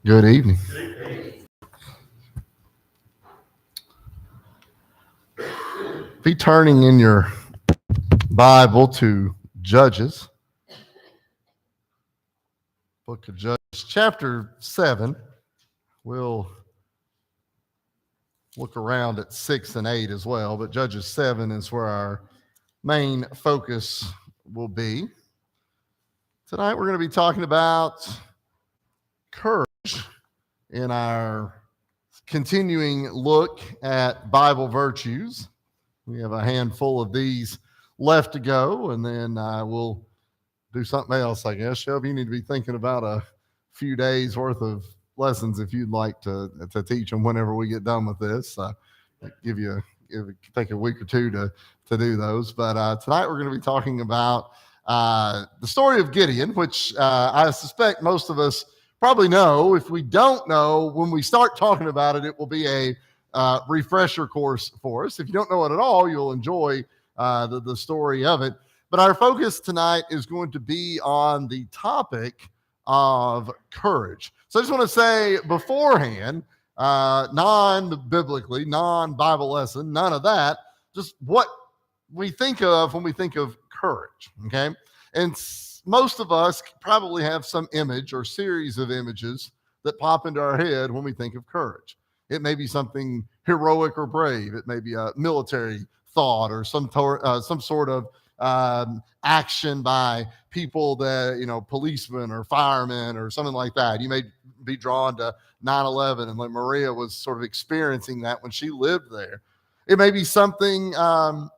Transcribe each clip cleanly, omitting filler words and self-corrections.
Good evening. Be turning in your Bible to Judges, book of Judges, chapter 7. We'll look around at 6 and 8 as well, but Judges 7 is where our main focus will be. Tonight we're going to be talking about courage in our continuing look at Bible virtues. We have a handful of these left to go, and then we'll do something else, I guess. Shelby, you need to be thinking about a few days worth of lessons if you'd like to teach them whenever we get done with this. Take a week or two to do those. But tonight we're going to be talking about the story of Gideon, which I suspect most of us probably know. If we don't know, when we start talking about it, it will be a refresher course for us. If you don't know it at all, you'll enjoy the story of it. But our focus tonight is going to be on the topic of courage. So I just want to say beforehand, non-biblically, non-Bible lesson, none of that, just what we think of when we think of courage, okay? And most of us probably have some image or series of images that pop into our head when we think of courage. It may be something heroic or brave. It may be a military thought or some sort of action by people that, policemen or firemen or something like that. You may be drawn to 9/11, and like Maria was sort of experiencing that when she lived there. It may be something in an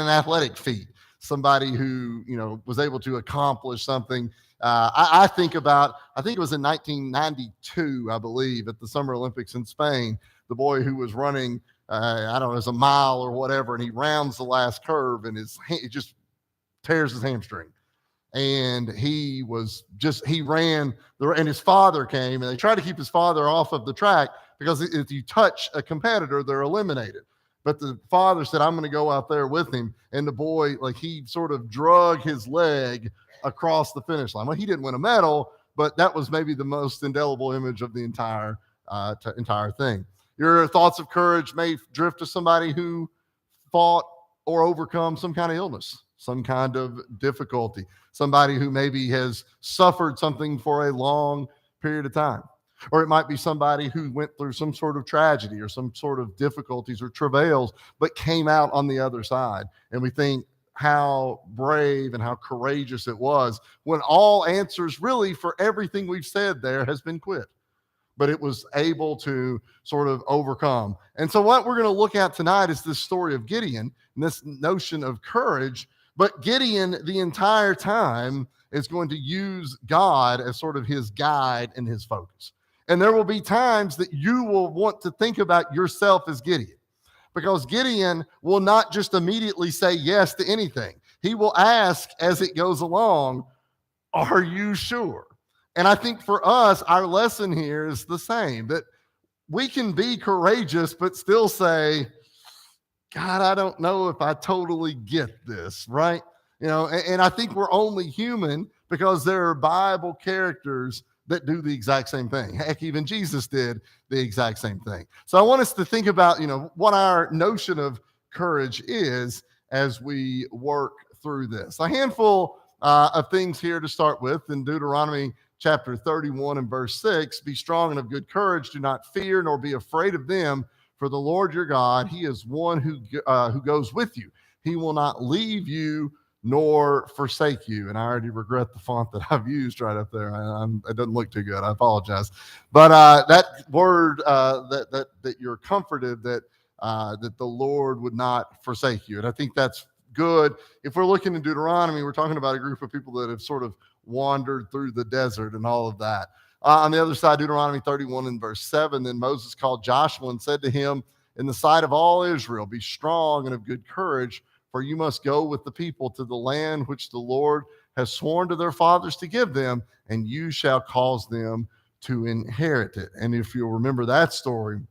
athletic feat, somebody who, was able to accomplish something. I think it was in 1992, I believe, at the Summer Olympics in Spain, the boy who was running, it was a mile or whatever, and he rounds the last curve and it just tears his hamstring. And he ran, and his father came, and they tried to keep his father off of the track because if you touch a competitor, they're eliminated. But the father said, I'm going to go out there with him. And the boy, he sort of drug his leg across the finish line. Well, he didn't win a medal, but that was maybe the most indelible image of the entire thing. Your thoughts of courage may drift to somebody who fought or overcome some kind of illness, some kind of difficulty, somebody who maybe has suffered something for a long period of time. Or it might be somebody who went through some sort of tragedy or some sort of difficulties or travails, but came out on the other side. And we think how brave and how courageous it was when all answers really for everything we've said there has been quit. But it was able to sort of overcome. And so what we're going to look at tonight is this story of Gideon and this notion of courage. But Gideon, the entire time, is going to use God as sort of his guide and his focus. And there will be times that you will want to think about yourself as Gideon, because Gideon will not just immediately say yes to anything. He will ask as it goes along, are you sure? And I think for us, our lesson here is the same, that we can be courageous, but still say, God, I don't know if I totally get this, right? And I think we're only human because there are Bible characters that do the exact same thing. Heck, even Jesus did the exact same thing. So I want us to think about, what our notion of courage is as we work through this. A handful of things here to start with. In Deuteronomy chapter 31 and verse 6, be strong and of good courage. Do not fear nor be afraid of them, for the Lord your God, he is one who goes with you. He will not leave you nor forsake you. And I already regret the font that I've used right up there. It doesn't look too good. I apologize. But that word that you're comforted that the Lord would not forsake you. And I think that's good. If we're looking in Deuteronomy, we're talking about a group of people that have sort of wandered through the desert and all of that. On the other side, Deuteronomy 31 and verse 7, then Moses called Joshua and said to him, in the sight of all Israel, be strong and of good courage, for you must go with the people to the land which the Lord has sworn to their fathers to give them, and you shall cause them to inherit it. And if you'll remember that story,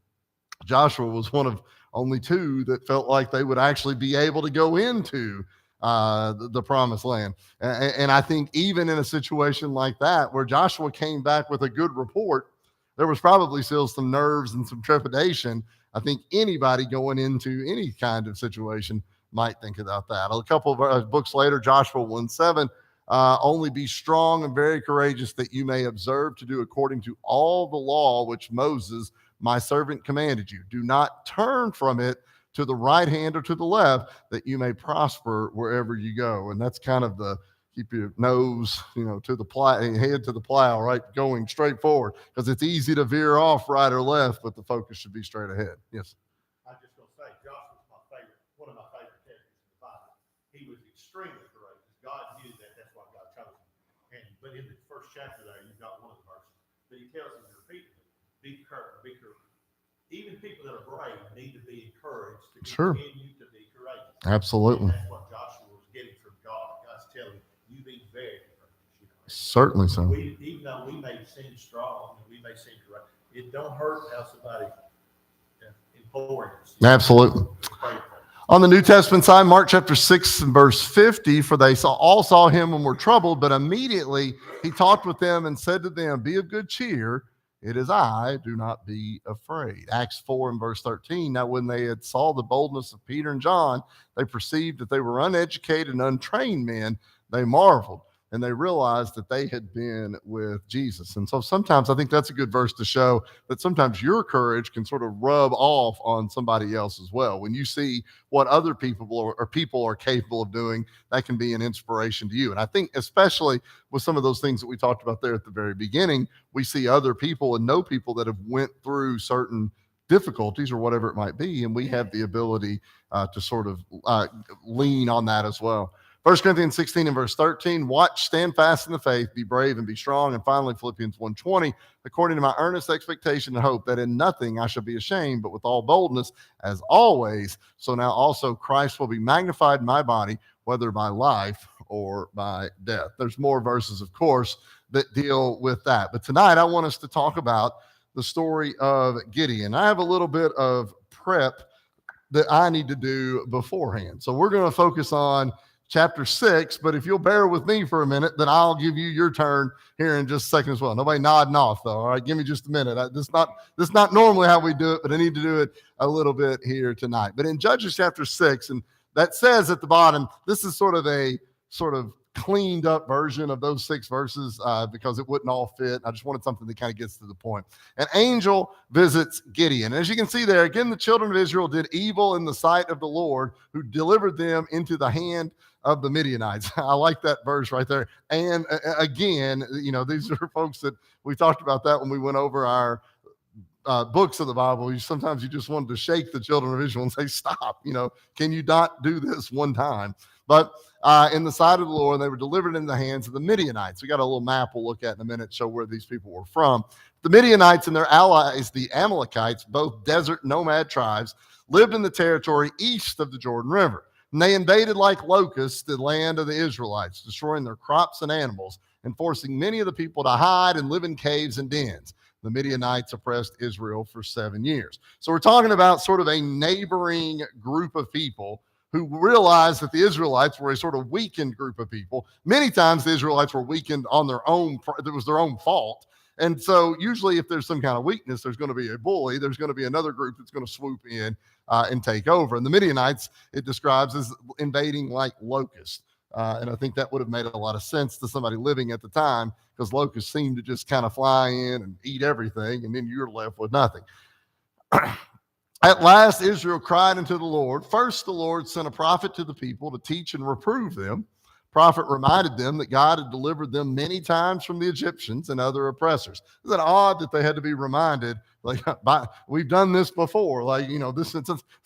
Joshua was one of only two that felt like they would actually be able to go into the promised land. And I think even in a situation like that, where Joshua came back with a good report, there was probably still some nerves and some trepidation. I think anybody going into any kind of situation might think about that. A couple of books later, Joshua 1:7, only be strong and very courageous, that you may observe to do according to all the law which Moses, my servant, commanded you. Do not turn from it to the right hand or to the left, that you may prosper wherever you go. And that's kind of the keep your nose, to the plow, head to the plow, right? Going straight forward, because it's easy to veer off right or left, but the focus should be straight ahead. Yes. I just gonna say, Joshua's one of my favorite characters in the Bible. He was extremely courageous. God knew that. That's why God chose him. But in the first chapter there, you've got one of the verses, but he tells him repeatedly, be courageous. Even people that are brave need to be encouraged to continue to be courageous. Absolutely. And that's what Joshua was getting from God. God's telling him, you be very courageous. Certainly so. Even though we may seem strong and we may seem courageous, it don't hurt how somebody imploring us. Absolutely. On the New Testament side, Mark chapter 6 and verse 50, for they all saw him and were troubled, but immediately he talked with them and said to them, be of good cheer. It is I, do not be afraid. Acts 4 and verse 13. Now, when they had saw the boldness of Peter and John, they perceived that they were uneducated and untrained men. They marveled, and they realized that they had been with Jesus. And so sometimes I think that's a good verse to show that sometimes your courage can sort of rub off on somebody else as well. When you see what other people are capable of doing, that can be an inspiration to you. And I think especially with some of those things that we talked about there at the very beginning, we see other people and know people that have went through certain difficulties or whatever it might be, and we have the ability to sort of lean on that as well. 1 Corinthians 16 and verse 13, watch, stand fast in the faith, be brave and be strong. And finally, Philippians 1:20, according to my earnest expectation and hope that in nothing I shall be ashamed, but with all boldness, as always, so now also Christ will be magnified in my body, whether by life or by death. There's more verses, of course, that deal with that. But tonight I want us to talk about the story of Gideon. I have a little bit of prep that I need to do beforehand. So we're going to focus on chapter 6, but if you'll bear with me for a minute, then I'll give you your turn here in just a second as well. Nobody nodding off, though. All right, give me just a minute. This is not normally how we do it, but I need to do it a little bit here tonight. But in Judges chapter 6, and that says at the bottom, this is sort of cleaned up version of those 6 verses because it wouldn't all fit. I just wanted something that kind of gets to the point. An angel visits Gideon. And as you can see there, again, the children of Israel did evil in the sight of the Lord, who delivered them into the hand of the Midianites. I like that verse right there. And again, these are folks that we talked about that when we went over our books of the Bible. Sometimes you just wanted to shake the children of Israel and say, stop, can you not do this one time? But in the sight of the Lord, they were delivered into the hands of the Midianites. We got a little map we'll look at in a minute, show where these people were from. The Midianites and their allies, the Amalekites, both desert nomad tribes, lived in the territory east of the Jordan River. And they invaded like locusts the land of the Israelites, destroying their crops and animals, and forcing many of the people to hide and live in caves and dens. The Midianites oppressed Israel for 7 years. So we're talking about sort of a neighboring group of people who realized that the Israelites were a sort of weakened group of people. Many times the Israelites were weakened on their own. It was their own fault. And so usually if there's some kind of weakness, there's going to be a bully. There's going to be another group that's going to swoop in and take over. And the Midianites, it describes as invading like locusts. And I think that would have made a lot of sense to somebody living at the time, because locusts seem to just kind of fly in and eat everything, and then you're left with nothing. At last, Israel cried unto the Lord. First, the Lord sent a prophet to the people to teach and reprove them. Prophet reminded them that God had delivered them many times from the Egyptians and other oppressors. Isn't it odd that they had to be reminded, like, we've done this before? It's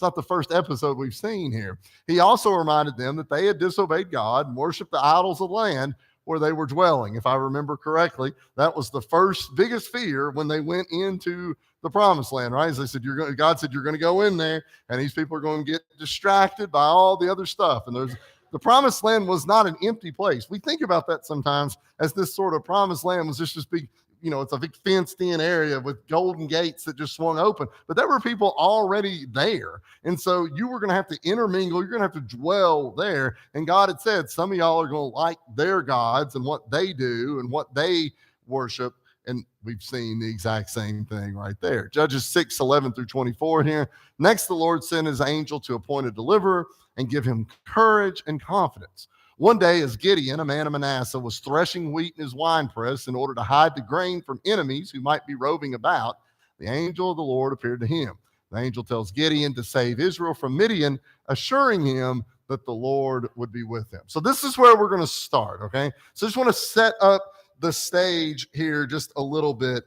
not the first episode we've seen here. He also reminded them that they had disobeyed God and worshiped the idols of the land where they were dwelling. If I remember correctly, that was the first biggest fear when they went into the promised land, right? As they said, God said, you're going to go in there, and these people are going to get distracted by all the other stuff. And the promised land was not an empty place. We think about that sometimes as this sort of promised land was just this big it's a big fenced in area with golden gates that just swung open. But there were people already there. And so you were going to have to intermingle. You're going to have to dwell there. And God had said, some of y'all are going to like their gods and what they do and what they worship. And we've seen the exact same thing right there. Judges 6:11-24 here. Next, the Lord sent his angel to appoint a deliverer and give him courage and confidence. One day, as Gideon, a man of Manasseh, was threshing wheat in his winepress in order to hide the grain from enemies who might be roving about, the angel of the Lord appeared to him. The angel tells Gideon to save Israel from Midian, assuring him that the Lord would be with him. So this is where we're going to start, okay? So I just want to set up the stage here just a little bit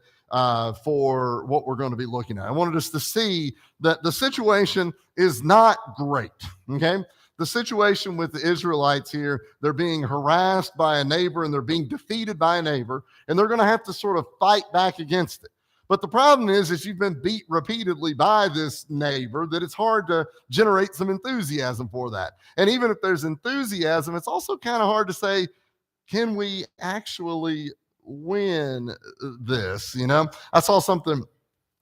for what we're going to be looking at. I wanted us to see that the situation is not great, okay? The situation with the Israelites here, they're being harassed by a neighbor and they're being defeated by a neighbor, and they're going to have to sort of fight back against it. But the problem is you've been beat repeatedly by this neighbor, that it's hard to generate some enthusiasm for that. And even if there's enthusiasm, it's also kind of hard to say, can we actually win this? I saw something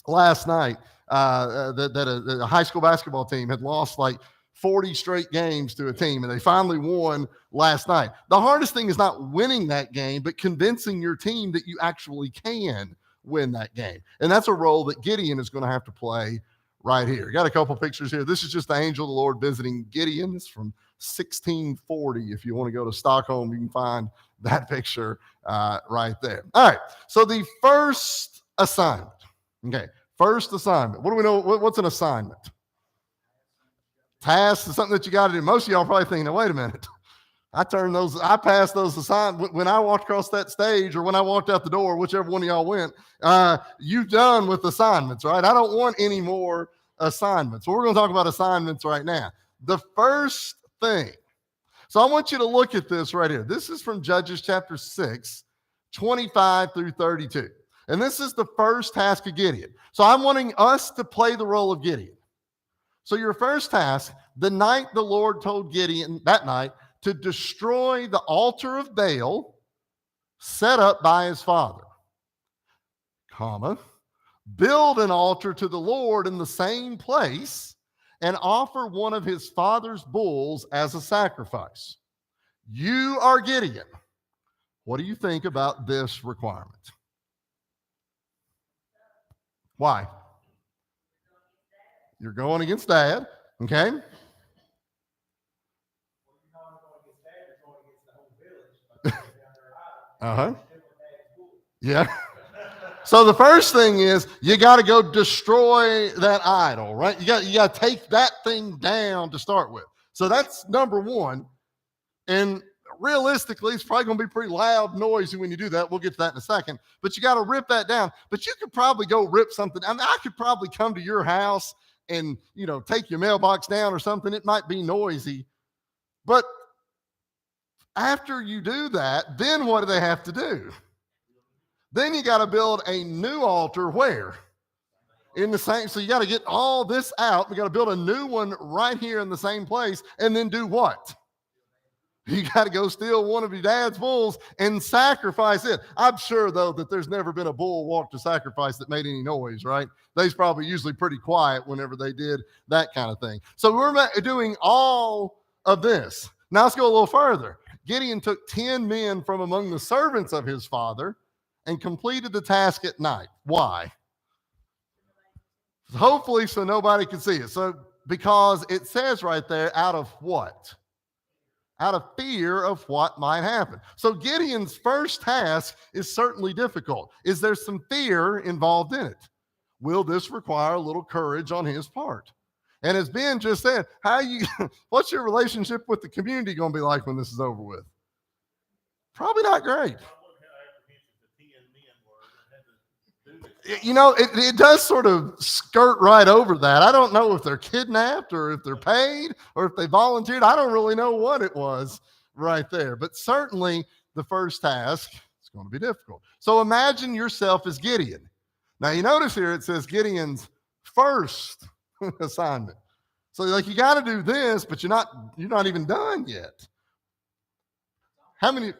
last night that a high school basketball team had lost like 40 straight games to a team, and they finally won last night. The hardest thing is not winning that game, but convincing your team that you actually can win that game. And that's a role that Gideon is going to have to play right here. Got a couple pictures here. This is just the angel of the Lord visiting Gideon. It's from 1640. If you want to go to Stockholm, you can find that picture right there. All right. So the first assignment. Okay. First assignment. What do we know? What's an assignment? Task is something that you got to do. Most of y'all probably thinking, now, wait a minute. I passed those assignments. When I walked across that stage or when I walked out the door, whichever one of y'all went, you've done with assignments, right? I don't want any more assignments. So we're going to talk about assignments right now. The first thing. So I want you to look at this right here. This is from Judges chapter 6, 25-32. And this is the first task of Gideon. So I'm wanting us to play the role of Gideon. So your first task, the night the Lord told Gideon that night to destroy the altar of Baal set up by his father, build an altar to the Lord in the same place and offer one of his father's bulls as a sacrifice. You are Gideon. What do you think about this requirement? Why? You're going against dad, okay? Yeah. So the first thing is you got to go destroy that idol, right? You got to take that thing down to start with. So that's number one. And realistically, it's probably going to be pretty loud, noisy when you do that. We'll get to that in a second. But you got to rip that down. But you could probably go rip something. I mean, I could probably come to your house and, take your mailbox down or something. It might be noisy. But after you do that, then what do they have to do? Then you got to build a new altar where? In the same, so you got to get all this out. We got to build a new one right here in the same place. And then do what? You got to go steal one of your dad's bulls and sacrifice it. I'm sure, though, that there's never been a bull walk to sacrifice that made any noise, right? They's probably usually pretty quiet whenever they did that kind of thing. So we're doing all of this. Now let's go a little further. Gideon took 10 men from among the servants of his father and completed the task at night. Why? Hopefully so nobody can see it. So because it says right there, out of what? Out of fear of what might happen. So Gideon's first task is certainly difficult. Is there some fear involved in it? Will this require a little courage on his part? And as Ben just said, what's your relationship with the community going to be like when this is over with? Probably not great. It does sort of skirt right over that. I don't know if they're kidnapped or if they're paid or if they volunteered. I don't really know what it was right there. But certainly the first task is going to be difficult. So imagine yourself as Gideon. Now you notice here it says Gideon's first assignment. So you got to do this, but you're not even done yet. How many?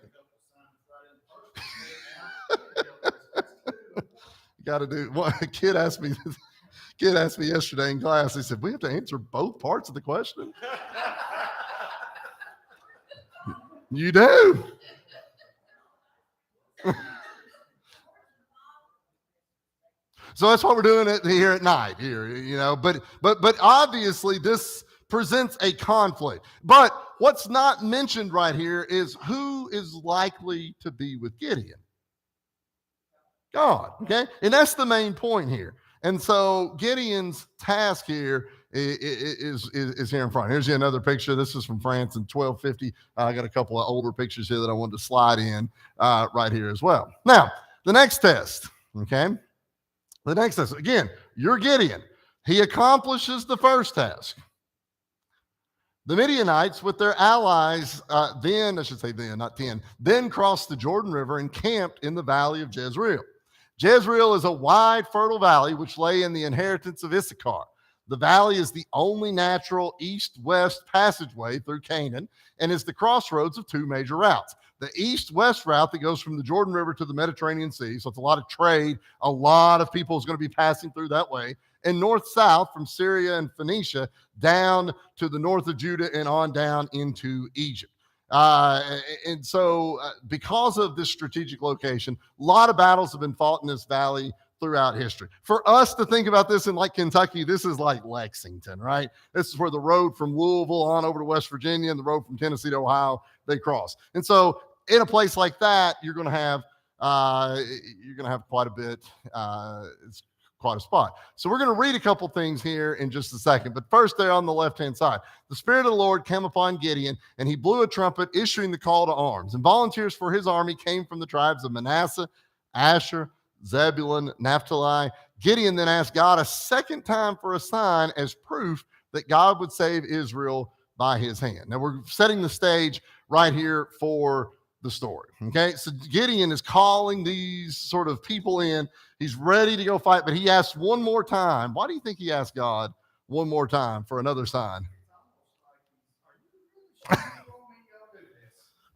got to do. A kid asked me yesterday in class. He said, "We have to answer both parts of the question." You do. So that's what we're doing here at night. But obviously this presents a conflict. But what's not mentioned right here is who is likely to be with Gideon. God. Okay, and that's the main point here. And so Gideon's task here is here in front. Here's another picture. This is from France in 1250. I got a couple of older pictures here that I wanted to slide in right here as well. Now, the next test, okay? The next test, again, you're Gideon. He accomplishes the first task. The Midianites with their allies then crossed the Jordan River and camped in the valley of Jezreel. Jezreel is a wide, fertile valley which lay in the inheritance of Issachar. The valley is the only natural east-west passageway through Canaan and is the crossroads of two major routes. The east-west route that goes from the Jordan River to the Mediterranean Sea, so it's a lot of trade, a lot of people is going to be passing through that way, and north-south from Syria and Phoenicia down to the north of Judah and on down into Egypt. And so because of this strategic location, a lot of battles have been fought in this valley throughout history. For us to think about this in like Kentucky, this is like Lexington, right? This is where the road from Louisville on over to West Virginia and the road from Tennessee to Ohio, they cross. And so in a place like that, you're going to have quite a bit. It's quite a spot. So we're going to read a couple things here in just a second. But first, there on the left-hand side, the Spirit of the Lord came upon Gideon, and he blew a trumpet, issuing the call to arms. And volunteers for his army came from the tribes of Manasseh, Asher, Zebulun, Naphtali. Gideon then asked God a second time for a sign as proof that God would save Israel by his hand. Now we're setting the stage right here for the story. Okay, so Gideon is calling these sort of people in. He's ready to go fight, but he asks one more time. Why do you think he asked God one more time for another sign?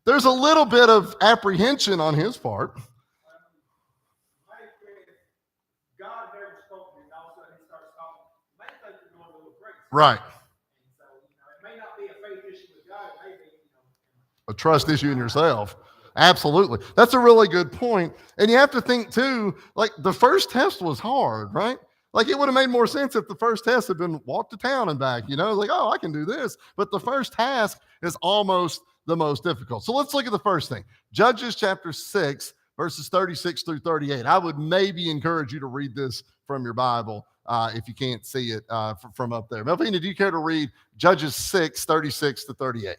There's a little bit of apprehension on his part. God never spoke, and all of a sudden he starts talking. May think you're going a little crazy. Right. And so, it may not be a faith issue with God, it may be, a trust issue in yourself. Absolutely. That's a really good point. And you have to think too, like the first test was hard, right? Like it would have made more sense if the first test had been walk to town and back, like, oh, I can do this. But the first task is almost the most difficult. So let's look at the first thing. Judges chapter 6, verses 36 through 38. I would maybe encourage you to read this from your Bible if you can't see it from up there. Melvina, do you care to read Judges 6, 36 to 38?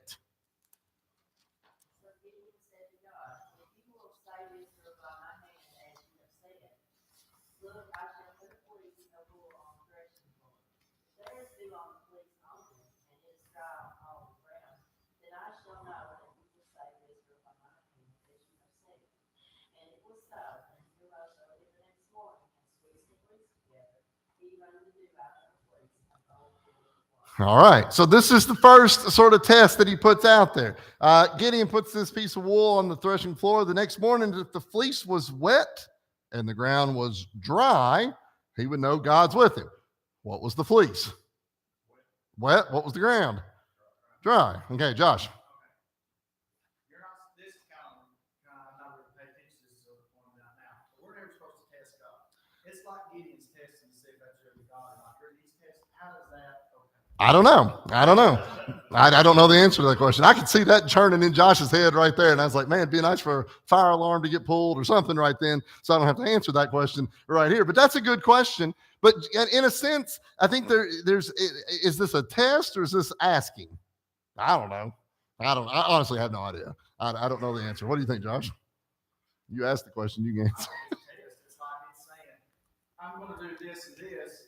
All right, so this is the first sort of test that he puts out there. Gideon puts this piece of wool on the threshing floor. The next morning, if the fleece was wet and the ground was dry, he would know God's with him. What was the fleece? Wet. What was the ground? Dry. Okay, Josh. You're not, this kind of not really pay attention to this is what I'm pointing out now. But we're never supposed to test God. It's like Gideon's testing to see if that's really God or not. During these tests, how does that? I don't know. I don't know the answer to that question. I could see that churning in Josh's head right there. And I was like, man, it'd be nice for a fire alarm to get pulled or something right then. So I don't have to answer that question right here. But that's a good question. But in a sense, I think is this a test or is this asking? I don't know. I honestly have no idea. I don't know the answer. What do you think, Josh? You asked the question, you can answer. It's like it's saying, I'm going to do this and this.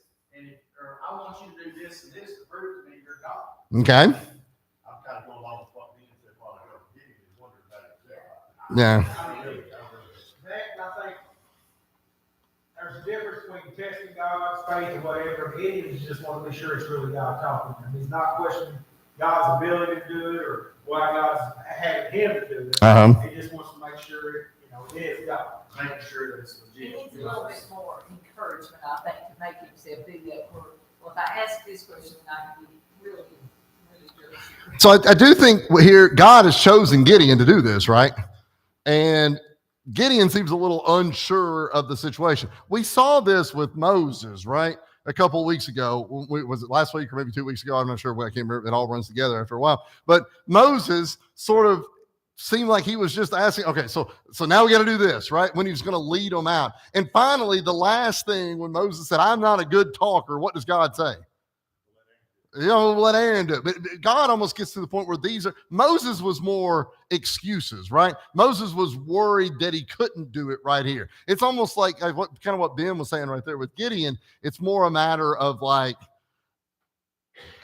Or I want you to do this and this to prove to me you're God. Okay. I'm kind of going along with what Dean said while ago. Gideon is wondering about himself. Yeah. I think there's a difference between testing God's faith or whatever. Gideon just wants to be sure it's really God talking to him. He's not questioning God's ability to do it or why God's having him to do it. He just wants to make sure it is God, making sure that it's legit. He needs a little bit more. He So I do think here God has chosen Gideon to do this, right? And Gideon seems a little unsure of the situation. We saw this with Moses, right? A couple of weeks ago. Was it last week or maybe 2 weeks ago? I'm not sure. I can't remember. It all runs together after a while. But Moses sort of seemed like he was just asking, okay, so now we got to do this, right? When he was going to lead them out. And finally, the last thing when Moses said, I'm not a good talker, what does God say? Let Aaron do it. But God almost gets to the point where Moses was more excuses, right? Moses was worried that he couldn't do it right here. It's almost like what Ben was saying right there with Gideon. It's more a matter of like,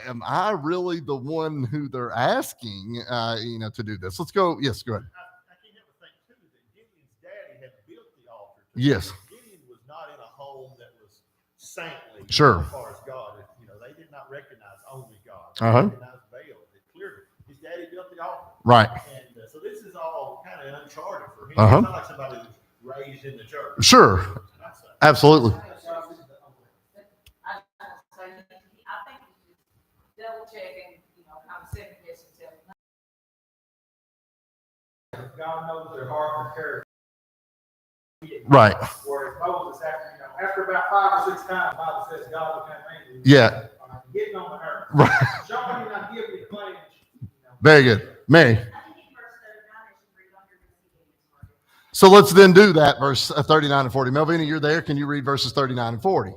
am I really the one who they're asking, to do this? Let's go. Yes, go ahead. I can't help but think too that Gideon's daddy had built the altar. Yes. Gideon was not in a home that was saintly. Sure. As far as God, they did not recognize only God. Uh-huh. They recognized Baal. It clearly, his daddy built the altar. Right. And so this is all kind of uncharted for him. Uh-huh. It's not like somebody who's raised in the church. Sure. Absolutely. Double checking, kind of second guessing himself. God knows their heart and character. Right. Whereas Moses, after about 5 or 6 times, the Bible says God became angry. Yeah. Getting on the nerve. Right. Showing not giving the claims. Very good. Mary. I think in verse 39, they should read under the So let's then do that, verse 39 and 40. Melvina, you're there. Can you read verses 39 and 40?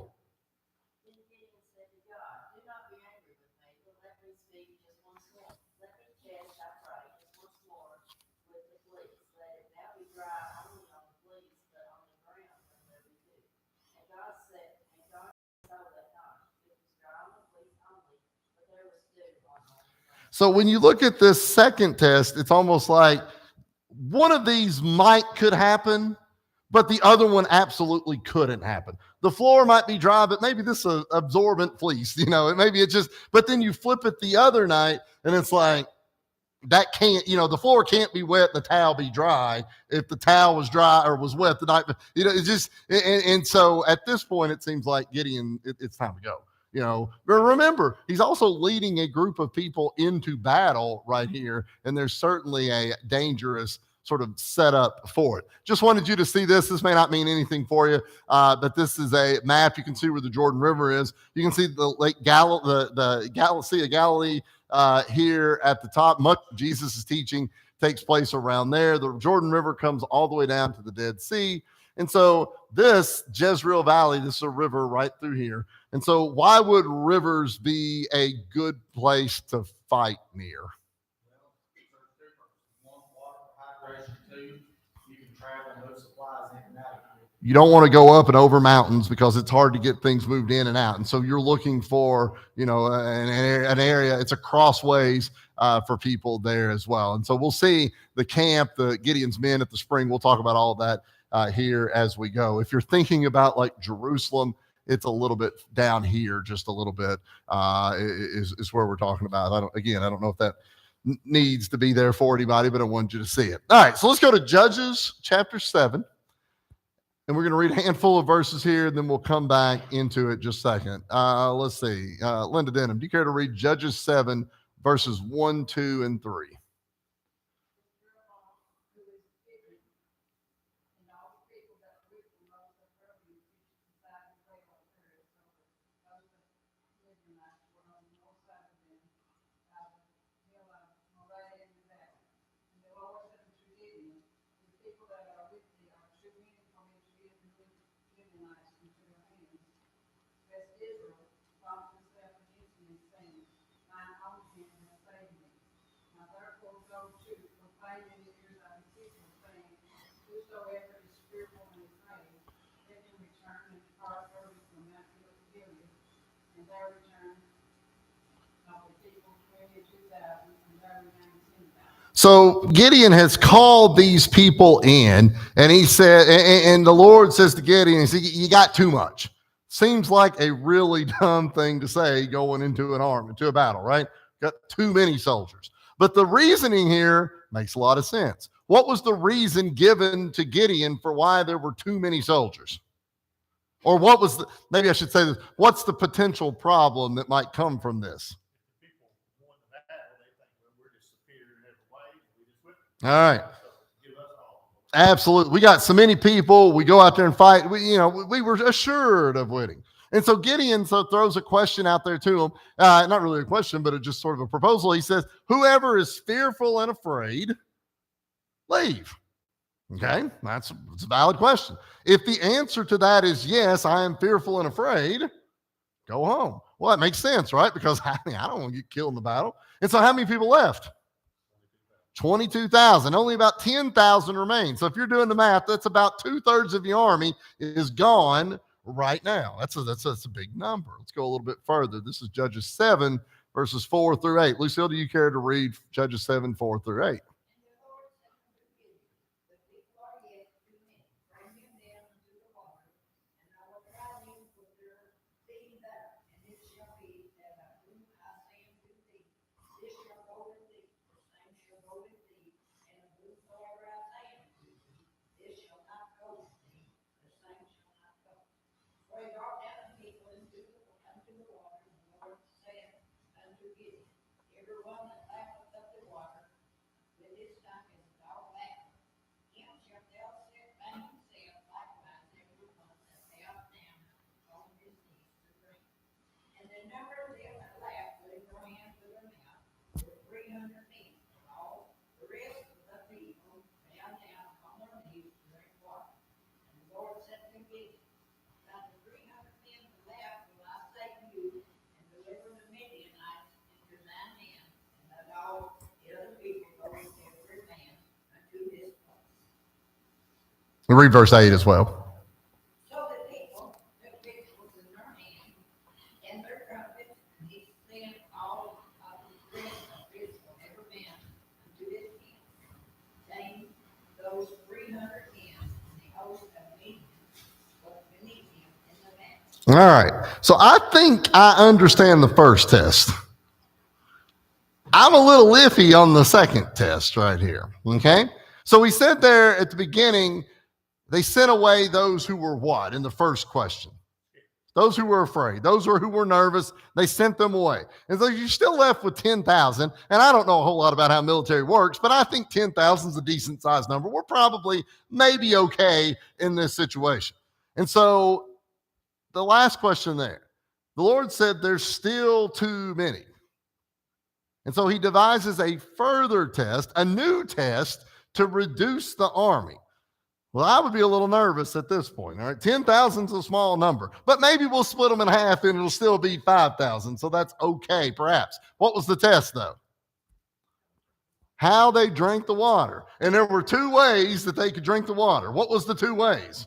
So when you look at this second test, it's almost like one of these could happen, but the other one absolutely couldn't happen. The floor might be dry, but maybe this is absorbent fleece, maybe it just, but then you flip it the other night and it's like, that can't, the floor can't be wet, the towel be dry. If the towel was dry or was wet the night, it's just, and so at this point, it seems like Gideon, it's time to go. But remember, he's also leading a group of people into battle right here, and there's certainly a dangerous sort of setup for it. Just wanted you to see this. This may not mean anything for you, but this is a map. You can see where the Jordan River is. You can see the Lake the Sea of Galilee here at the top. Much Jesus' teaching takes place around there. The Jordan River comes all the way down to the Dead Sea. And so this Jezreel Valley, this is a river right through here. And so why would rivers be a good place to fight near? You don't want to go up and over mountains because it's hard to get things moved in and out. And so you're looking for, an area, it's a crossways for people there as well. And so we'll see the camp, the Gideon's men at the spring. We'll talk about all of that here as we go. If you're thinking about like Jerusalem, it's a little bit down here, just a little bit is where we're talking about. I don't know if that needs to be there for anybody, but I wanted you to see it. All right, so let's go to Judges chapter 7. And we're going to read a handful of verses here, and then we'll come back into it just a second. Let's see. Linda Denham, do you care to read Judges 7, verses 1, 2, and 3? So Gideon has called these people in, and he said, and the Lord says to Gideon, he said, you got too much. Seems like a really dumb thing to say going into a battle, right? Got too many soldiers. But the reasoning here makes a lot of sense. What was the reason given to Gideon for why there were too many soldiers? Or maybe I should say this, what's the potential problem that might come from this? People won the battle, they think, well, All right. Give us all. Absolutely. We got so many people. We go out there and fight. We were assured of winning. And so Gideon throws a question out there to him. Not really a question, but just sort of a proposal. He says, whoever is fearful and afraid, leave. Okay, it's a valid question. If the answer to that is yes, I am fearful and afraid, go home. Well, that makes sense, right? Because I don't want to get killed in the battle. And so how many people left? 22,000. Only about 10,000 remain. So if you're doing the math, that's about 2/3 of the army is gone right now. That's a big number. Let's go a little bit further. This is Judges 7, verses 4 through 8. Lucille, do you care to read Judges 7, 4 through 8? Read verse 8 as well. All right. So I think I understand the first test. I'm a little iffy on the second test right here. Okay. So we said there at the beginning, they sent away those who were what in the first question? Those who were afraid, those who were nervous, they sent them away. And so you're still left with 10,000. And I don't know a whole lot about how military works, but I think 10,000 is a decent sized number. We're probably maybe okay in this situation. And so the last question there, the Lord said there's still too many. And so he devises a further test, a new test to reduce the army. Well, I would be a little nervous at this point. All right, 10,000 is a small number, but maybe we'll split them in half and it'll still be 5,000. So that's okay, perhaps. What was the test, though? How they drank the water. And there were two ways that they could drink the water. What was the two ways?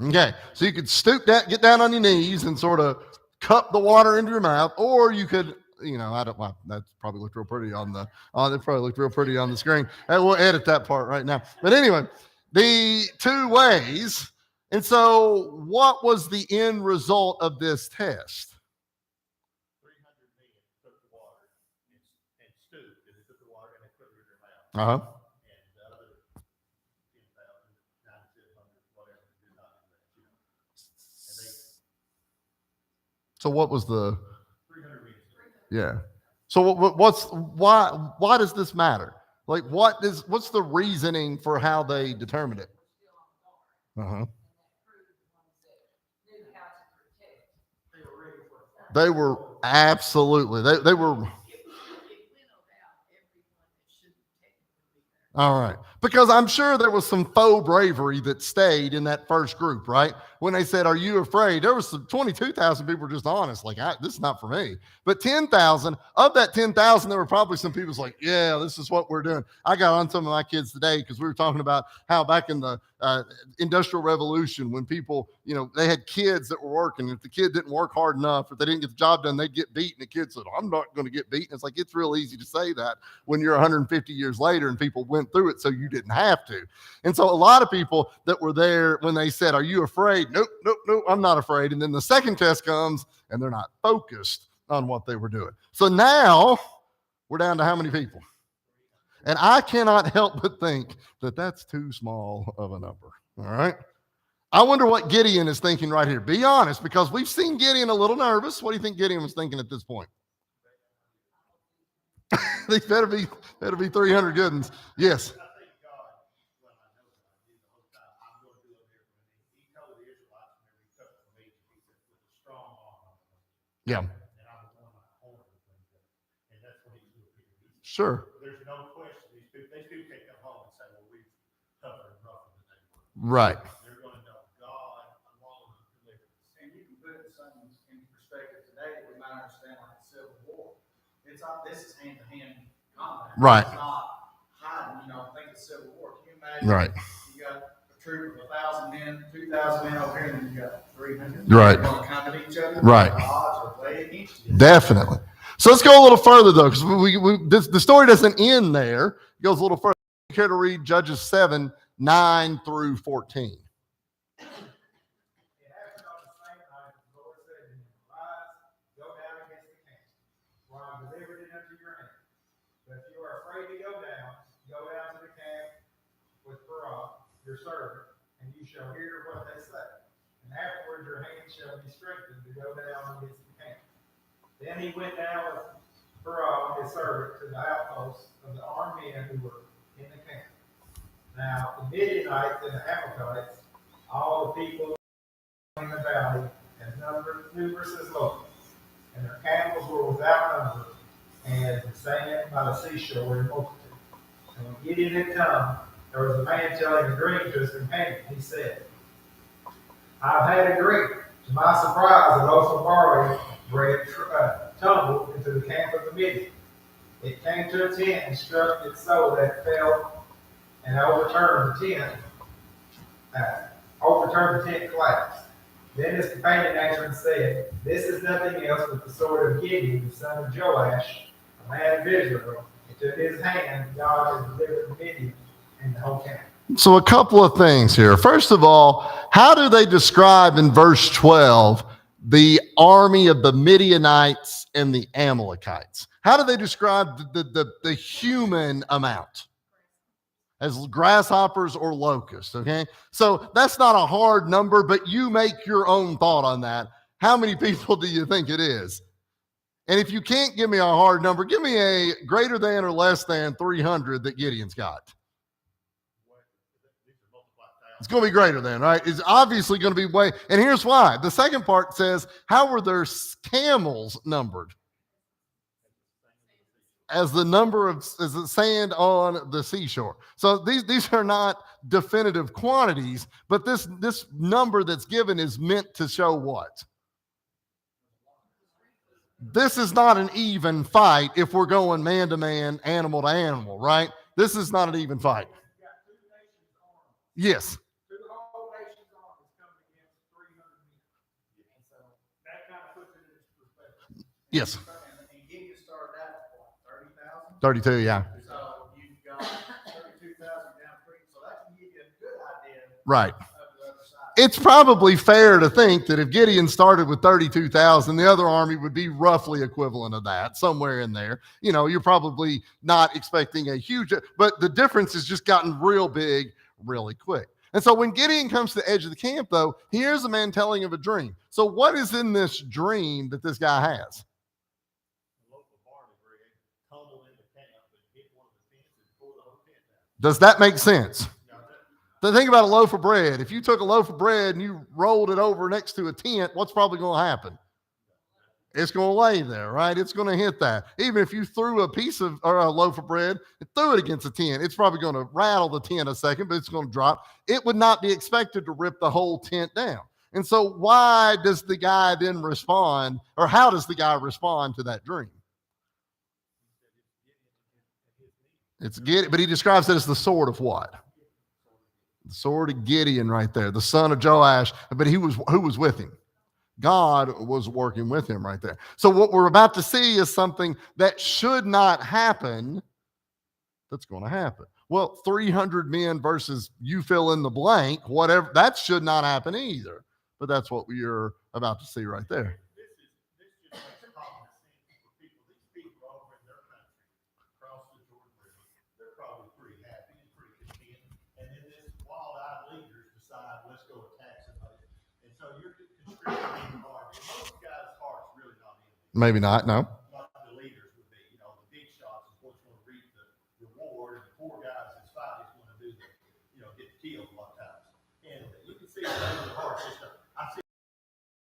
Okay, so you could stoop down, get down on your knees and sort of cup the water into your mouth, or you could, that probably looked real pretty on the screen. We'll edit that part right now. But anyway, the two ways. And so what was the end result of this test? 300 men took the water and stooped, and they took the water and they put it in their mouth. Uh-huh. So what was the 300 meters? Yeah. So why does this matter? Like what's the reasoning for how they determined it? Uh-huh. They were absolutely they were all right. Because I'm sure there was some faux bravery that stayed in that first group, right? When they said, "Are you afraid?" There was some 22,000 people were just honest, like, this is not for me. But 10,000, of that 10,000, there were probably some people like, yeah, this is what we're doing. I got on some of my kids today because we were talking about how back in the Industrial Revolution, when people, they had kids that were working. If the kid didn't work hard enough, if they didn't get the job done, they'd get beaten. The kid said, "I'm not going to get beaten." It's like, it's real easy to say that when you're 150 years later and people went through it so you didn't have to. And so a lot of people that were there when they said, "Are you afraid?" Nope, I'm not afraid. And then the second test comes and they're not focused on what they were doing. So now we're down to how many people? And I cannot help but think that that's too small of a number. All right. I wonder what Gideon is thinking right here. Be honest, because we've seen Gideon a little nervous. What do you think Gideon was thinking at this point? These better be 300 good ones. Yes. I think God, well, I know that I did the whole time, I'm going to do it here. He told the Israelites whenever he took from Egypt, he said, with a strong arm, Yeah. and I was one of my corners. And that's what he's doing here. Sure. There's no question. These people can't come home and say, well, we've tougher and rougher than they were. Right. They're going to know God alone delivers. And you can put something in perspective today that we might understand like the Civil War. This is hand to hand combat. Right. It's not hiding. Think of the Civil War. Can you imagine? Right. You got a troop of 1,000 men, 2,000 men over here, and then you got 300. Right. They're going to come at each other. Right. The odds are way against you. Definitely. So let's go a little further though, because the story doesn't end there. It goes a little further. You care to read Judges 7, 9 through 14. It happened on the same night, the Lord said to him, Arise, go down against the camp, for I have delivered it unto your hand. But if you are afraid to go down to the camp with Pharaoh, your servant, and you shall hear what they say. And afterwards your hand shall be strengthened to go down against the camp. Then he went down with Pharaoh, his servant, to the outposts of the armed men who were in the camp. Now the Midianites and the Amalekites, all the people in the valley, as numerous as locusts, and their camels were without number, and as the sand by the seashore in multitude. And when Gideon had come, there was a man telling a dream to his companion. He said, I've had a dream. To my surprise, a loaf of barley bread tumbled into the camp of the Midian. It came to a tent and struck it so that it fell and overturned the tent collapsed. Then his companion answered and said, This is nothing else but the sword of Gideon, the son of Joash, a man of Israel. Into his hand God has delivered the Midian and the whole camp. So a couple of things here. First of all, how do they describe in verse 12 the army of the Midianites and the Amalekites? How do they describe the human amount? As grasshoppers or locusts, okay? So that's not a hard number, but you make your own thought on that. How many people do you think it is? And if you can't give me a hard number, give me a greater than or less than 300 that Gideon's got. It's going to be greater than, right? It's obviously going to be way, and here's why. The second part says, how were their camels numbered? As the number of as the sand on the seashore. So these are not definitive quantities, but this number that's given is meant to show what? This is not an even fight if we're going man to man, animal to animal, right? This is not an even fight. Yes. Two whole nations' armies coming against 300 men. And so that kind of puts it in perspective. Yes. And Gideon started out at 30,000? 32, yeah. So you've got 32,000 down three. So that can give you a good idea Right. of the other side. It's probably fair to think that if Gideon started with 32,000, the other army would be roughly equivalent of that, somewhere in there. You're probably not expecting a huge, but the difference has just gotten real big really quick. And so when Gideon comes to the edge of the camp, though, here's a man telling of a dream. So what is in this dream that this guy has? Does that make sense? So think about a loaf of bread. If you took a loaf of bread and you rolled it over next to a tent, what's probably going to happen? It's going to lay there, right? It's going to hit that. Even if you threw a piece of or a loaf of bread and threw it against a tent, it's probably going to rattle the tent a second, but it's going to drop. It would not be expected to rip the whole tent down. And so why does the guy then respond, or how does the guy respond to that dream? It's Gideon, but he describes it as the sword of what? The sword of Gideon right there, the son of Joash, but who was with him? God was working with him right there. So what we're about to see is something that should not happen that's going to happen. Well, 300 men versus you fill in the blank, whatever, that should not happen either. But that's what we are about to see right there. This just makes common sense for people. These people over in their country, across the Jordan River, they're probably pretty happy and pretty content. And then this wild-eyed leaders decide, let's go attack somebody. And so you're constricting the heart. And most guys' heart's really not in it. Maybe not, no. Like the leaders would be, the big shots and the heart. I see.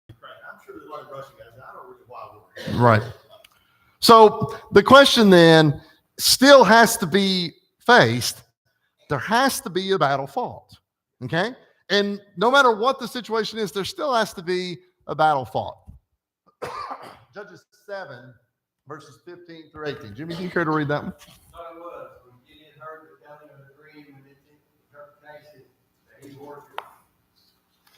I'm sure there's a lot of Russian guys. I don't really why we're Right. So the question then still has to be faced. There has to be a battle fought. Okay. And no matter what the situation is, there still has to be a battle fought. Judges 7, verses 15 through 18. Jimmy, do you care to read that one? So it was, when Gideon heard the telling of the dream and its interpretation that he worshipped,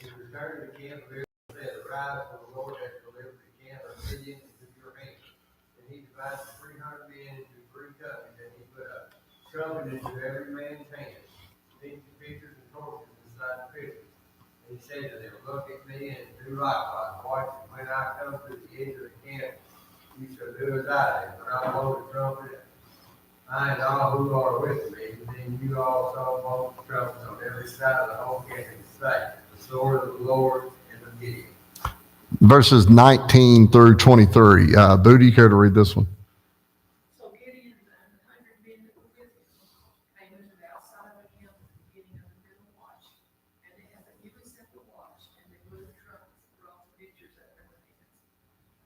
he returned to the camp of Israel and said, Arise, for the Lord has delivered the camp of Gideon into your hand. And he divided 300 men into 3 companies, and he put a trumpet into every man's hand, 50 pitchers and torches inside the pitchers. And he said to them, Look at me and do likewise. Watch, and when I come to the edge of the camp, you shall do as I do. When I blow the trumpet, I and all who are with me, and then you also blow the trumpets on every side of the whole camp and say, The sword of the Lord and of Gideon. Verses 19 through 23. Boo, do you care to read this one? So Gideon and the 100 men that were with him came into the outside of the camp at the beginning of the middle watch, and they had the newly set the watch, and they blew the trumpets and brought the pictures up in their hands.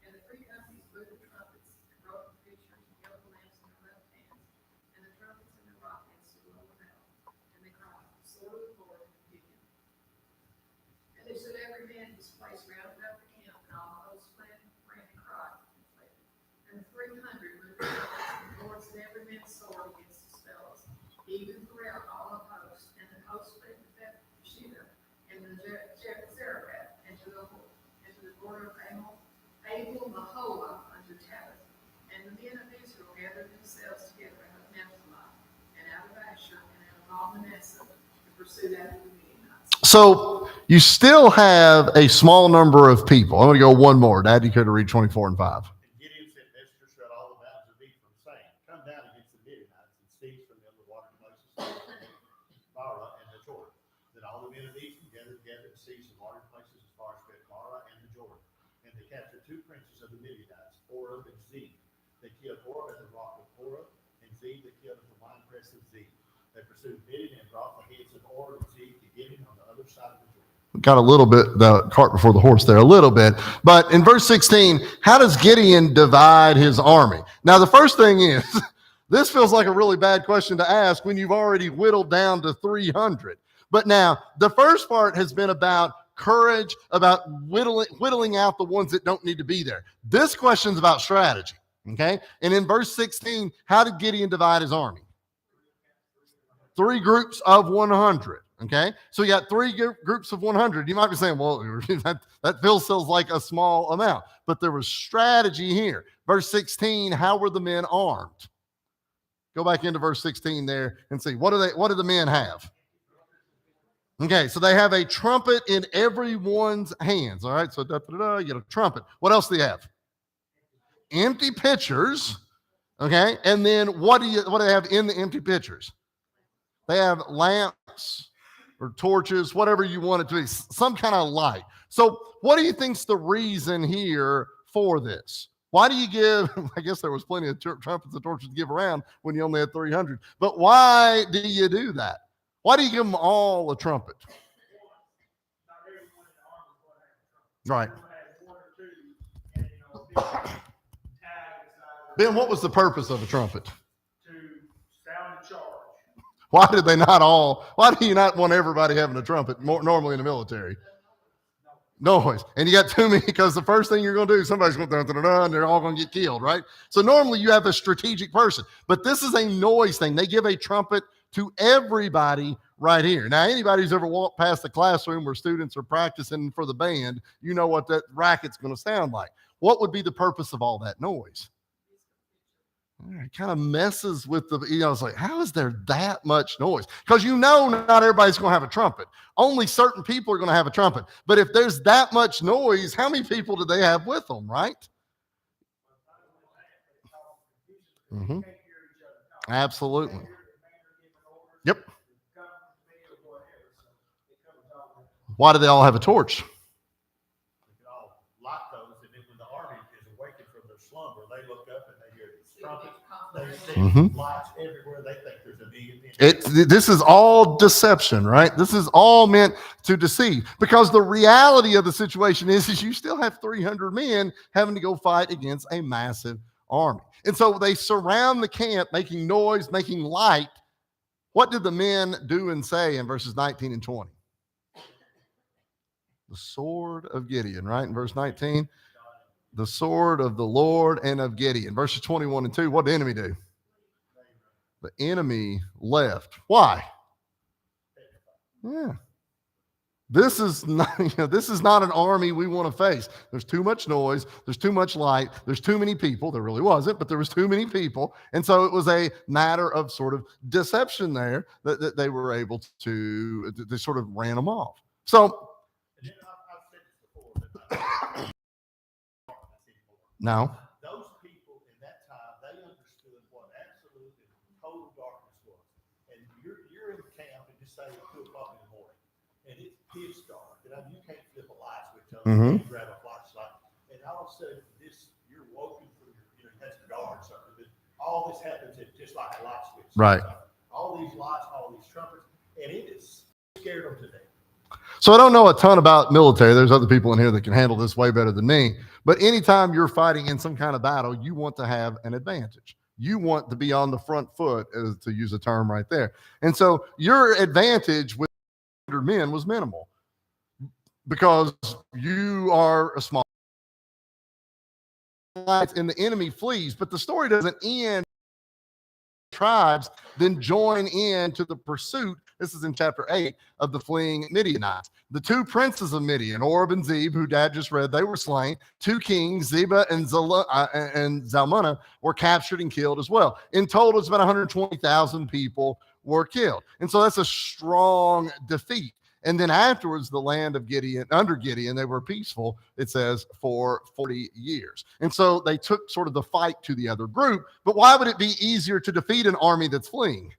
And the 3 companies blew the trumpets and brought the pictures and held the lamps in their left hands, and the trumpets in their right hands to blow them out. And they cried, Sword of the Lord and Gideon. And they said, every man in his place round about the camp, and all the host ran and cried and fled. And the 300 moved the Lord set every man's sword against his fellows, even throughout all of hosts. And the host fled to Bethsheba, and the Zarephath, and to the border of Abel Maholah unto Tabith. And the men of Israel gathered themselves together out of Naphtali, and out of Asher, and out of all Manasseh, to pursue after the Midianites. So you still have a small number of people. I'm going to go one more. Dad, you care to read 24 and 5. And Gideon sent messengers throughout all the mountains of Ephraim, saying, Come down against the Midianites and seize from them the water places, Mara and the Jordan. Then all the men of Ephraim gathered together and seized the water places as far as Mara and the Jordan. And they captured 2 princes of the Midianites, Oreb and Zeb. They killed Oreb at the rock of Oreb, and Zeb they killed at the winepress of Zeb. They pursued Midian and brought the heads of Oreb and Zeb to Gideon on the other side of the Jordan. Got a little bit the cart before the horse there, a little bit. But in verse 16, how does Gideon divide his army? Now, the first thing is, this feels like a really bad question to ask when you've already whittled down to 300. But now, the first part has been about courage, about whittling out the ones that don't need to be there. This question's about strategy, okay? And in verse 16, how did Gideon divide his army? 3 groups of 100. Okay, so you got 3 groups of 100. You might be saying, well, that feels like a small amount, but there was strategy here. Verse 16, how were the men armed? Go back into verse 16 there and see, what do the men have? Okay, so they have a trumpet in everyone's hands. All right, so you get a trumpet. What else do they have? Empty pitchers. Okay, and then what do they have in the empty pitchers? They have lamps or torches, whatever you want it to be, some kind of light. So what do you think's the reason here for this? Why do you give, I guess there was plenty of trumpets and torches to give around when you only had 300, but why do you do that? Why do you give them all a trumpet? Right. Ben, what was the purpose of a trumpet? To sound the charge. Why do you not want everybody having a trumpet normally in the military? Noise. And you got too many, because the first thing you're going to do, somebody's going to and they're all going to get killed, right? So normally you have a strategic person, but this is a noise thing. They give a trumpet to everybody right here. Now, anybody who's ever walked past the classroom where students are practicing for the band, you know what that racket's going to sound like. What would be the purpose of all that noise? It kind of messes with it's like, how is there that much noise? Because not everybody's going to have a trumpet. Only certain people are going to have a trumpet. But if there's that much noise, how many people do they have with them, right? Mm-hmm. Absolutely. Yep. Why do they all have a torch? We can all light those, and then when the army is awakened from their slumber, they look up and they hear these trumpets, They see Mhm. lights everywhere. They think there's a million men. This is all deception, right? This is all meant to deceive, because the reality of the situation is you still have 300 men having to go fight against a massive army. And so they surround the camp, making noise, making light. What did the men do and say in verses 19 and 20? The sword of Gideon, right? In verse 19, the sword of the Lord and of Gideon. Verses 21 and 2, what did the enemy do? The enemy left. Why? Yeah. This is not, this is not an army we want to face. There's too much noise. There's too much light. There's too many people. There really wasn't, but there was too many people. And so it was a matter of sort of deception there that they were able to, they sort of ran them off. So And then I've said this before, but I now, those people in that time, they understood what absolute and total darkness was. And you're in the camp and just say 2 o'clock in the morning, and it's pitch dark. And you can't flip a light switch on. Mhm. You can't grab a flashlight. And all of a sudden, you're woken from your, you have to guard or something. But all this happens at just like a light switch. Right. All these lights, all these trumpets, and it is scared them to death. so I don't know a ton about military. There's other people in here that can handle this way better than me. But anytime you're fighting in some kind of battle, you want to have an advantage. You want to be on the front foot, to use a term right there. And so your advantage with 100 men was minimal because you are a small and the enemy flees. But the story doesn't end. Tribes then join in to the pursuit. This is in chapter 8 of the fleeing Midianites. The 2 princes of Midian, Oreb and Zeb, who Dad just read, they were slain. 2 kings, Zebah and Zalmunna, were captured and killed as well. In total, it's about 120,000 people were killed. And so that's a strong defeat. And then afterwards, the land of Gideon, under Gideon, they were peaceful, it says, for 40 years. And so they took sort of the fight to the other group. But why would it be easier to defeat an army that's fleeing?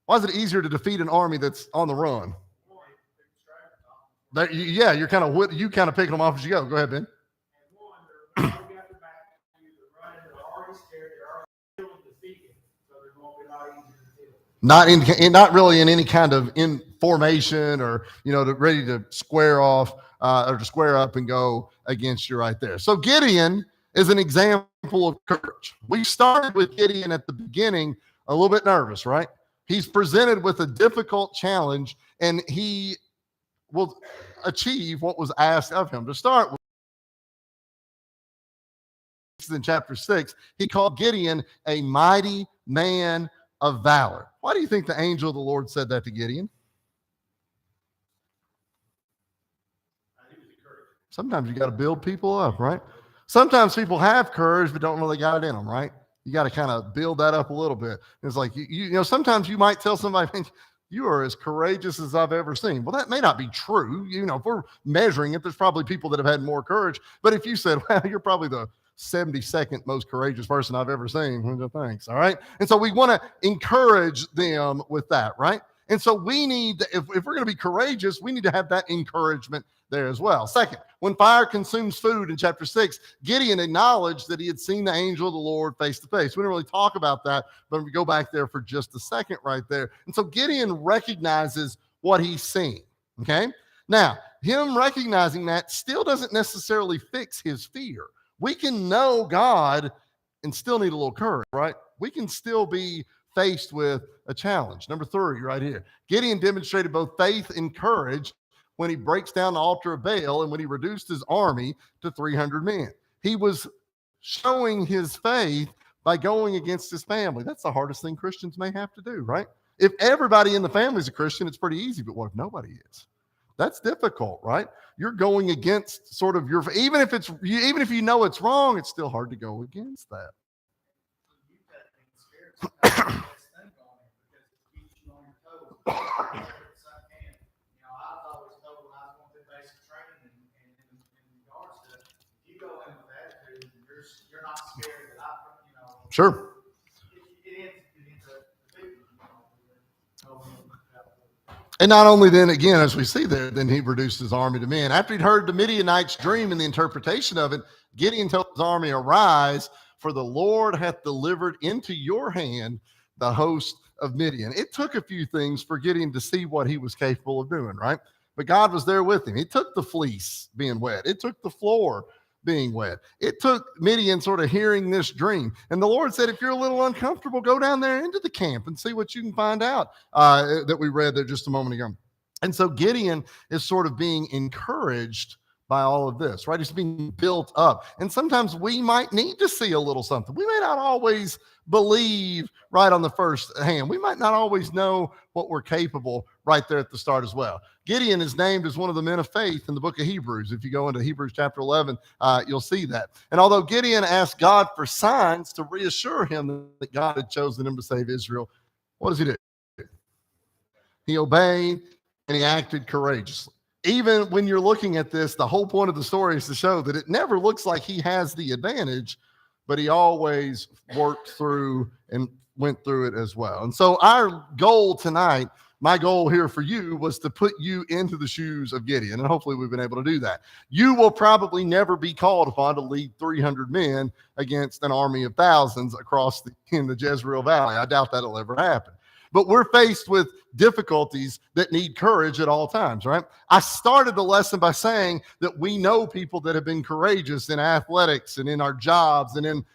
Why is it easier to defeat an army that's on the run? Yeah, you're kind of picking them off as you go. Go ahead, Ben. And one, they're already got their back to you, they're running, they're already scared, they're already feeling defeated, so they're going to be a lot easier to deal with. Not really in any kind of in formation or ready to square off or to square up and go against you right there. So Gideon is an example of courage. We started with Gideon at the beginning a little bit nervous, right? He's presented with a difficult challenge, and he will achieve what was asked of him. To start with, in chapter 6, he called Gideon a mighty man of valor. Why do you think the angel of the Lord said that to Gideon? Sometimes you got to build people up, right? Sometimes people have courage but don't know they got it in them, right? You got to kind of build that up a little bit. It's like, sometimes you might tell somebody, you are as courageous as I've ever seen. Well, that may not be true. If we're measuring it, there's probably people that have had more courage. But if you said, well, you're probably the 72nd most courageous person I've ever seen, well, thanks. All right. And so we want to encourage them with that, right? And so we need, if we're going to be courageous, we need to have that encouragement there as well. Second, when fire consumes food in chapter 6, Gideon acknowledged that he had seen the angel of the Lord face to face. We didn't really talk about that, but we go back there for just a second right there. And so Gideon recognizes what he's seen. Okay. Now, him recognizing that still doesn't necessarily fix his fear. We can know God and still need a little courage, right? We can still be faced with a challenge. Number 3, right here. Gideon demonstrated both faith and courage when he breaks down the altar of Baal and when he reduced his army to 300 men. He was showing his faith by going against his family. That's the hardest thing Christians may have to do, right? If everybody in the family is a Christian, it's pretty easy, but what if nobody is? That's difficult, right? You're going against sort of your, even if you know it's wrong, it's still hard to go against that. You're not scared that Sure. And not only then, again, as we see there, then he reduced his army to men. After he'd heard the Midianites' dream and the interpretation of it, Gideon told his army, arise, For the Lord hath delivered into your hand the host of Midian. It took a few things for Gideon to see what he was capable of doing, right? But God was there with him. It took the fleece being wet. It took the floor being wet. It took Midian sort of hearing this dream. And the Lord said, if you're a little uncomfortable, go down there into the camp and see what you can find out, that we read there just a moment ago. And so Gideon is sort of being encouraged by all of this, right? It's being built up. And sometimes we might need to see a little something. We may not always believe right on the first hand. We might not always know what we're capable right there at the start as well. Gideon is named as one of the men of faith in the book of Hebrews. If you go into Hebrews chapter 11, you'll see that. And although Gideon asked God for signs to reassure him that God had chosen him to save Israel, what does he do? He obeyed and he acted courageously. Even when you're looking at this, the whole point of the story is to show that it never looks like he has the advantage, but he always worked through and went through it as well. And so our goal tonight, my goal here for you, was to put you into the shoes of Gideon, and hopefully we've been able to do that. You will probably never be called upon to lead 300 men against an army of thousands in the Jezreel Valley. I doubt that'll ever happen. But we're faced with difficulties that need courage at all times, right? I started the lesson by saying that we know people that have been courageous in athletics and in our jobs and in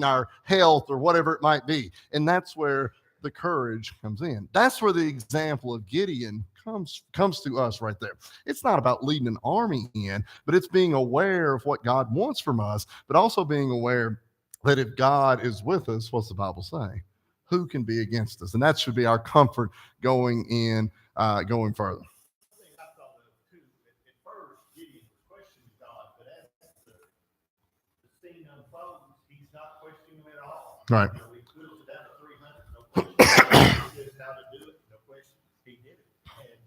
our health or whatever it might be. And that's where the courage comes in. That's where the example of Gideon comes to us right there. It's not about leading an army in, but it's being aware of what God wants from us, but also being aware that if God is with us, what's the Bible say? Who can be against us? And that should be our comfort going further. One thing I thought of too, at first Gideon was questioning God, but as the scene unfolds, he's not questioning him at all. Right. We whittled it down to 300, no question. He says how to do it, no question. He did it, and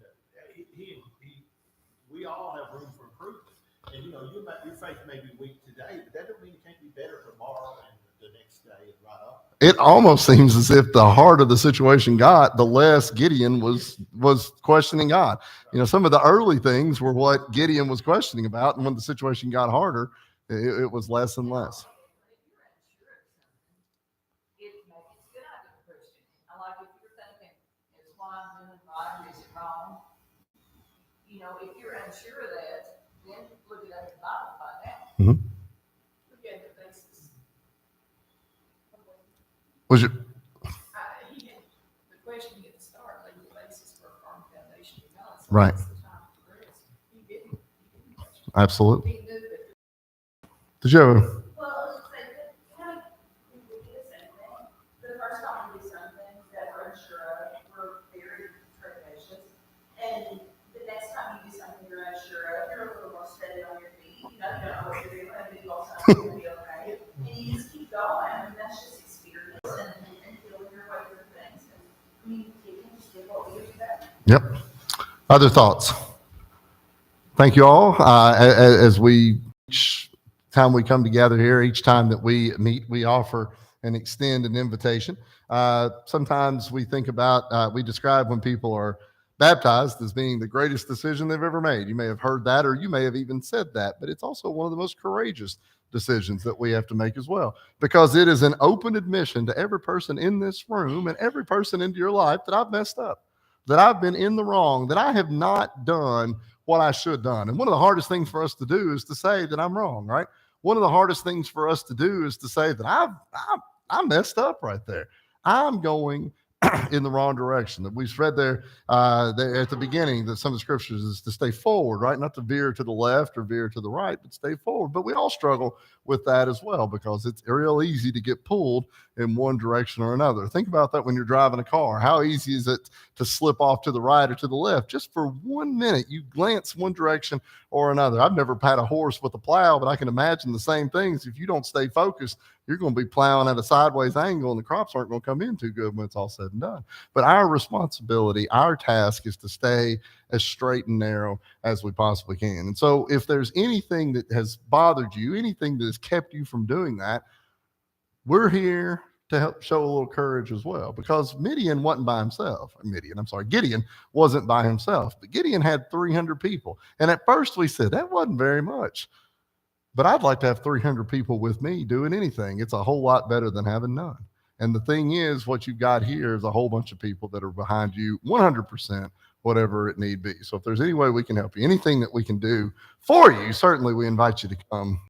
we all have room for improvement. And your faith may be weak today, but that doesn't mean it can't be better tomorrow and the next day and right on. It almost seems as if the harder the situation got, the less Gideon was questioning God. Some of the early things were what Gideon was questioning about, and when the situation got harder, it was less and less. If you're unsure of that, then look it up in the Bible and find out. Mm-hmm. Look at the basis. Was it? The question at the start laid the basis for a firm foundation in God. So Right. that's the time to progress. He didn't question. Absolutely. He knew that. Did you ever? Well, I was just saying, kind of, we do the same thing. The first time we do something that we're unsure of, we're very trepidatious. And the next time you do something you're unsure of, you're a little more steady on your feet. You don't know what you're doing, but you also know it's going to be okay. And you just keep going. I mean, that's just experience and feeling your way through things. And communicating, just get what we do that. Yep. Other thoughts? Thank you all. As we each time we come together here, each time that we meet, we offer and extend an invitation. Sometimes we think about, we describe when people are baptized as being the greatest decision they've ever made. You may have heard that, or you may have even said that, but it's also one of the most courageous decisions that we have to make as well, because it is an open admission to every person in this room and every person into your life that I've messed up, that I've been in the wrong, that I have not done what I should have done. And one of the hardest things for us to do is to say that I'm wrong, right? One of the hardest things for us to do is to say that I messed up right there. I'm going in the wrong direction. That we've read there at the beginning, that some of the scriptures is to stay forward, right? Not to veer to the left or veer to the right, but stay forward. But we all struggle with that as well, because it's real easy to get pulled in one direction or another. Think about that when you're driving a car. How easy is it to slip off to the right or to the left? Just for 1 minute, you glance one direction or another. I've never had a horse with a plow, but I can imagine the same things. If you don't stay focused, you're going to be plowing at a sideways angle, and the crops aren't going to come in too good when it's all said and done. But our responsibility, our task, is to stay as straight and narrow as we possibly can. And so if there's anything that has bothered you, anything that has kept you from doing that, we're here to help show a little courage as well, because Gideon wasn't by himself, but Gideon had 300 people. And at first we said, that wasn't very much. But I'd like to have 300 people with me doing anything. It's a whole lot better than having none. And the thing is, what you've got here is a whole bunch of people that are behind you 100%, whatever it need be. So if there's any way we can help you, anything that we can do for you, certainly we invite you to come